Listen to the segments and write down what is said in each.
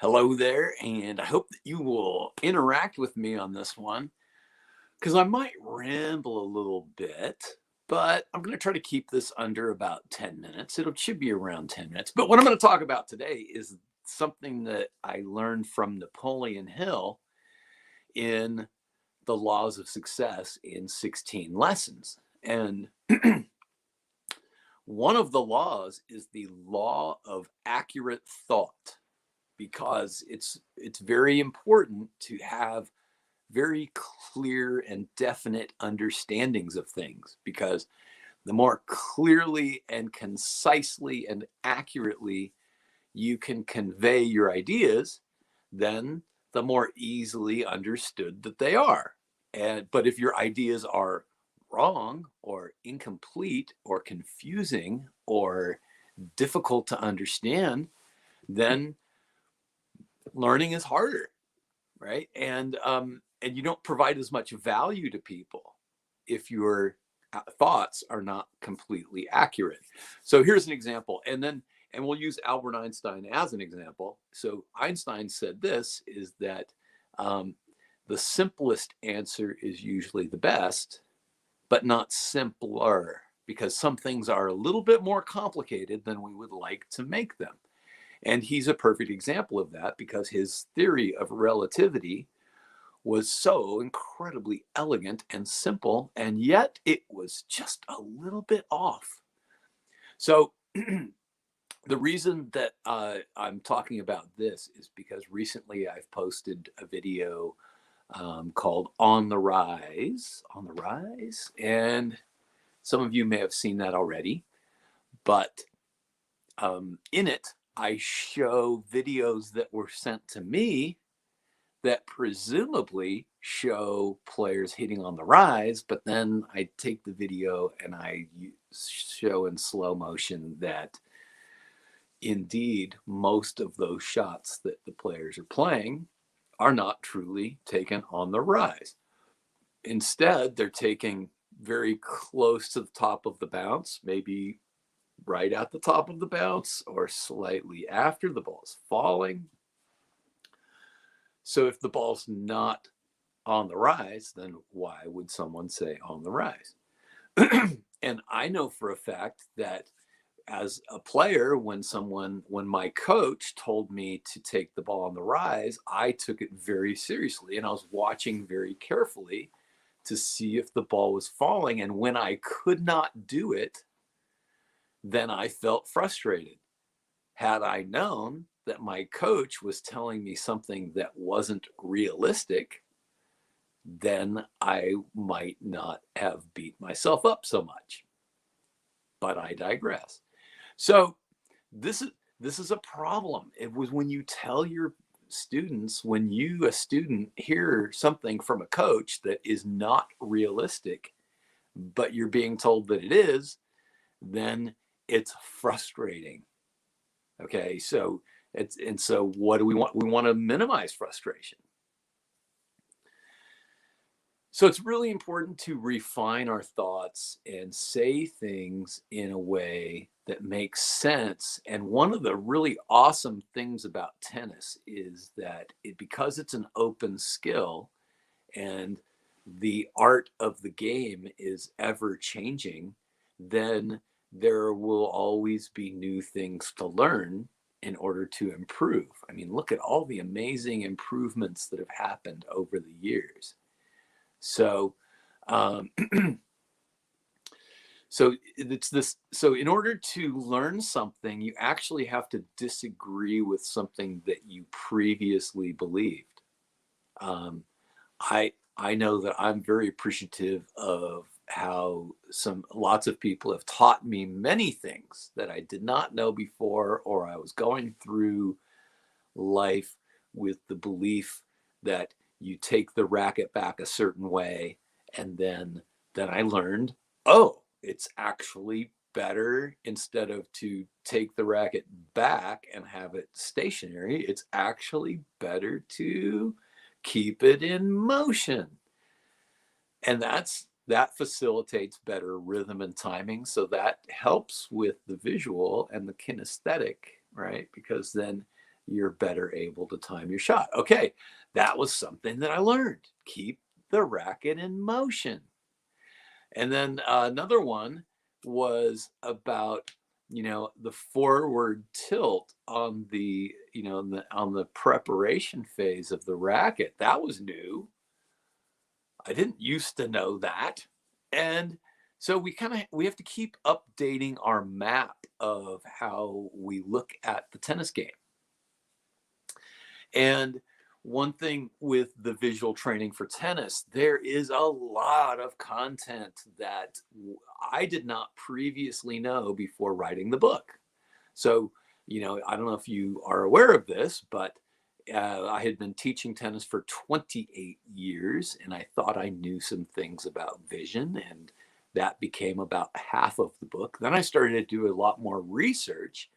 Hello there, and I hope that you will interact with me on this one because I might ramble a little bit, but I'm going to try to keep this under about 10 minutes. It should be around 10 minutes. But what I'm going to talk about today is something that I learned from Napoleon Hill in The Laws of Success in 16 Lessons. And one of the laws is the law of accurate thought, because it's very important to have very clear and definite understandings of things, because the more clearly and concisely and accurately you can convey your ideas, then the more easily understood that they are. But if your ideas are wrong or incomplete or confusing or difficult to understand, then learning is harder, right? And you don't provide as much value to people if your thoughts are not completely accurate. So here's an example, and we'll use Albert Einstein as an example. So Einstein said this is that the simplest answer is usually the best, but not simpler, because some things are a little bit more complicated than we would like to make them. And he's a perfect example of that, because his theory of relativity was so incredibly elegant and simple, and yet it was just a little bit off. So the reason that I'm talking about this is because recently I've posted a video called On the Rise, and some of you may have seen that already, but in it, I show videos that were sent to me that presumably show players hitting on the rise, but then I take the video and I show in slow motion that indeed most of those shots that the players are playing are not truly taken on the rise. Instead, they're taking very close to the top of the bounce, maybe right at the top of the bounce or slightly after the ball's falling. So if the ball's not on the rise, then why would someone say on the rise? And I know for a fact that as a player, when my coach told me to take the ball on the rise, I took it very seriously, and I was watching very carefully to see if the ball was falling. And when I could not do it, then I felt frustrated. Had I known that my coach was telling me something that wasn't realistic, then I might not have beat myself up so much. But I digress. So this is a problem. It was when you tell your students, when you, a student, hear something from a coach that is not realistic, but you're being told that it is, then it's frustrating. Okay, so what do we want? We want to minimize frustration. So it's really important to refine our thoughts and say things in a way that makes sense. And one of the really awesome things about tennis is that because it's an open skill and the art of the game is ever changing, then there will always be new things to learn in order to improve. I mean, look at all the amazing improvements that have happened over the years. So, so it's this. So in order to learn something, you actually have to disagree with something that you previously believed. I know that I'm very appreciative of how lots of people have taught me many things that I did not know before, or I was going through life with the belief that you take the racket back a certain way, and then I learned, oh, it's actually better, instead of to take the racket back and have it stationary, it's actually better to keep it in motion. And that facilitates better rhythm and timing. So that helps with the visual and the kinesthetic, right? Because then you're better able to time your shot. Okay, that was something that I learned. Keep the racket in motion. And then another one was about, the forward tilt on the, on the preparation phase of the racket. That was new. I didn't used to know that. And so we have to keep updating our map of how we look at the tennis game. And one thing with the visual training for tennis, there is a lot of content that I did not previously know before writing the book. So, I don't know if you are aware of this, but I had been teaching tennis for 28 years, and I thought I knew some things about vision, and that became about half of the book. Then I started to do a lot more research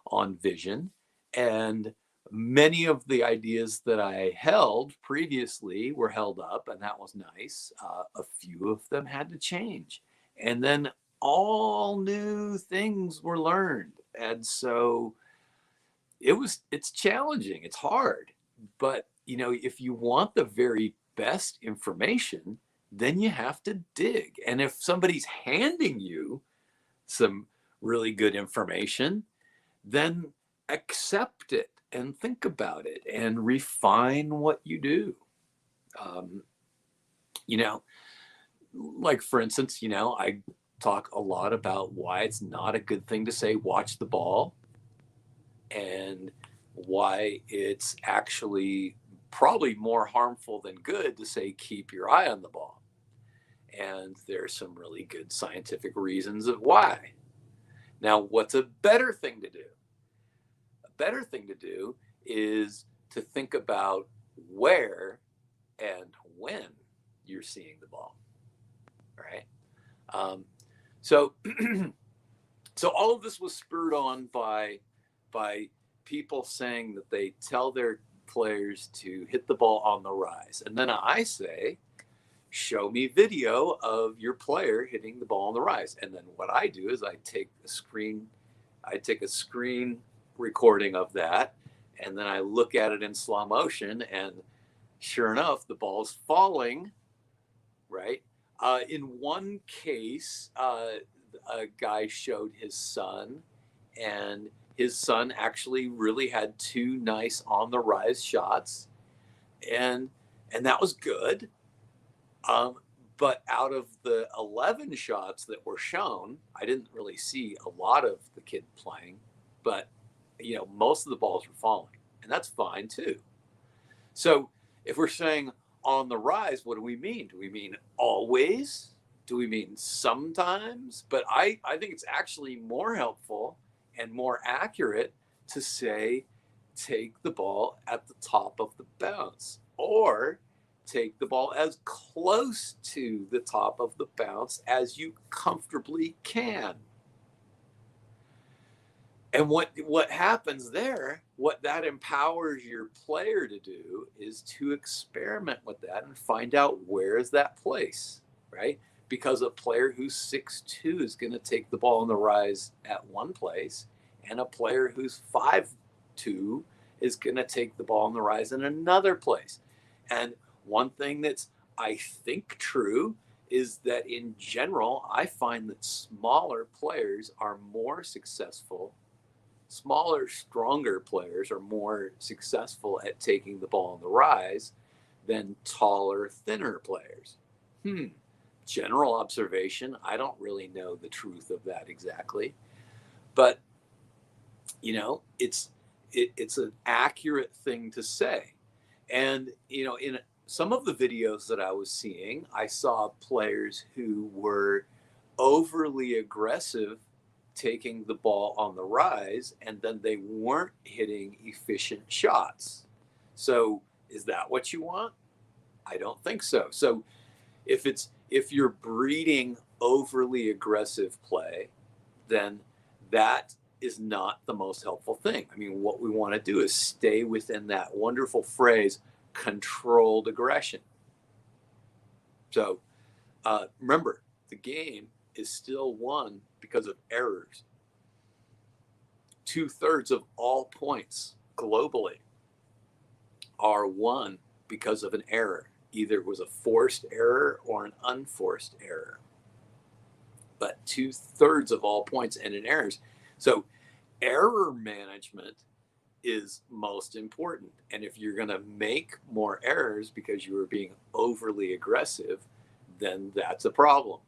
on vision, and many of the ideas that I held previously were held up, and that was nice. A few of them had to change, and then all new things were learned. And so it's challenging, it's hard, but if you want the very best information, then you have to dig. And if somebody's handing you some really good information, then accept it and think about it and refine what you do. You know, like for instance, I talk a lot about why it's not a good thing to say watch the ball, and why it's actually probably more harmful than good to say keep your eye on the ball. And there's some really good scientific reasons of why. Now, what's a better thing to do? A better thing to do is to think about where and when you're seeing the ball, right? So, so all of this was spurred on by people saying that they tell their players to hit the ball on the rise, and then I say, show me video of your player hitting the ball on the rise. And then what I do is I take a screen recording of that, and then I look at it in slow motion, and sure enough, the ball's falling, right? In one case, a guy showed his son, and his son actually really had two nice on the rise shots, and that was good. But out of the 11 shots that were shown, I didn't really see a lot of the kid playing, but most of the balls were falling, and that's fine too. So if we're saying on the rise, what do we mean? Do we mean always? Do we mean sometimes? But I think it's actually more helpful and more accurate to say take the ball at the top of the bounce, or take the ball as close to the top of the bounce as you comfortably can. And what happens there, what that empowers your player to do is to experiment with that and find out where is that place, right? Because a player who's 6'2" is going to take the ball on the rise at one place, and a player who's 5'2" is going to take the ball on the rise in another place. And one thing that's, I think, true is that in general, I find that smaller players are more successful. Smaller, stronger players are more successful at taking the ball on the rise than taller, thinner players. General observation. I don't really know the truth of that exactly, but it's an accurate thing to say. And in some of the videos that I was seeing, I saw players who were overly aggressive taking the ball on the rise, and then they weren't hitting efficient shots. So is that what you want? I don't think so. So if you're breeding overly aggressive play, then that is not the most helpful thing. I mean, what we want to do is stay within that wonderful phrase, controlled aggression. So remember, the game is still won because of errors. 2/3 of all points globally are won because of an error. Either it was a forced error or an unforced error. But 2/3 of all points end in errors. So error management is most important. And if you're going to make more errors because you are being overly aggressive, then that's a problem.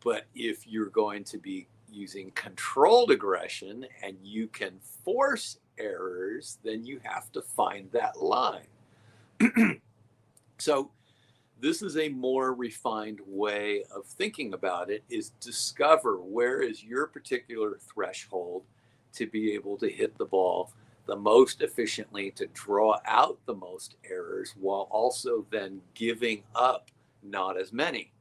But if you're going to be using controlled aggression and you can force errors, then you have to find that line. So this is a more refined way of thinking about it, is discover where is your particular threshold to be able to hit the ball the most efficiently, to draw out the most errors, while also then giving up not as many,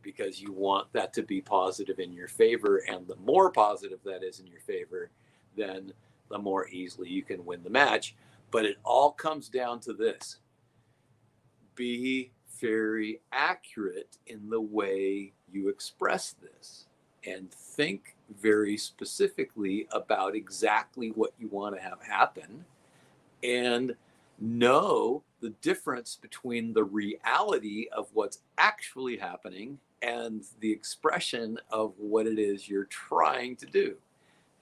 because you want that to be positive in your favor. And the more positive that is in your favor, then the more easily you can win the match. But it all comes down to this: be very accurate in the way you express this, and think very specifically about exactly what you want to have happen, and know the difference between the reality of what's actually happening and the expression of what it is you're trying to do.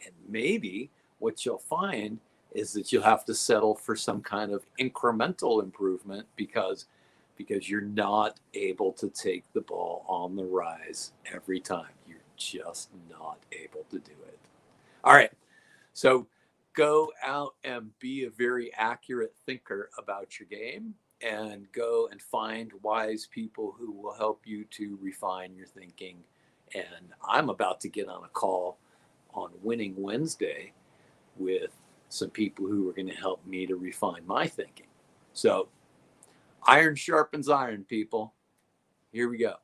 And maybe what you'll find is that you'll have to settle for some kind of incremental improvement because you're not able to take the ball on the rise every time. You're just not able to do it. All right. So go out and be a very accurate thinker about your game, and go and find wise people who will help you to refine your thinking. And I'm about to get on a call on Winning Wednesday with some people who are going to help me to refine my thinking. So iron sharpens iron, people. Here we go.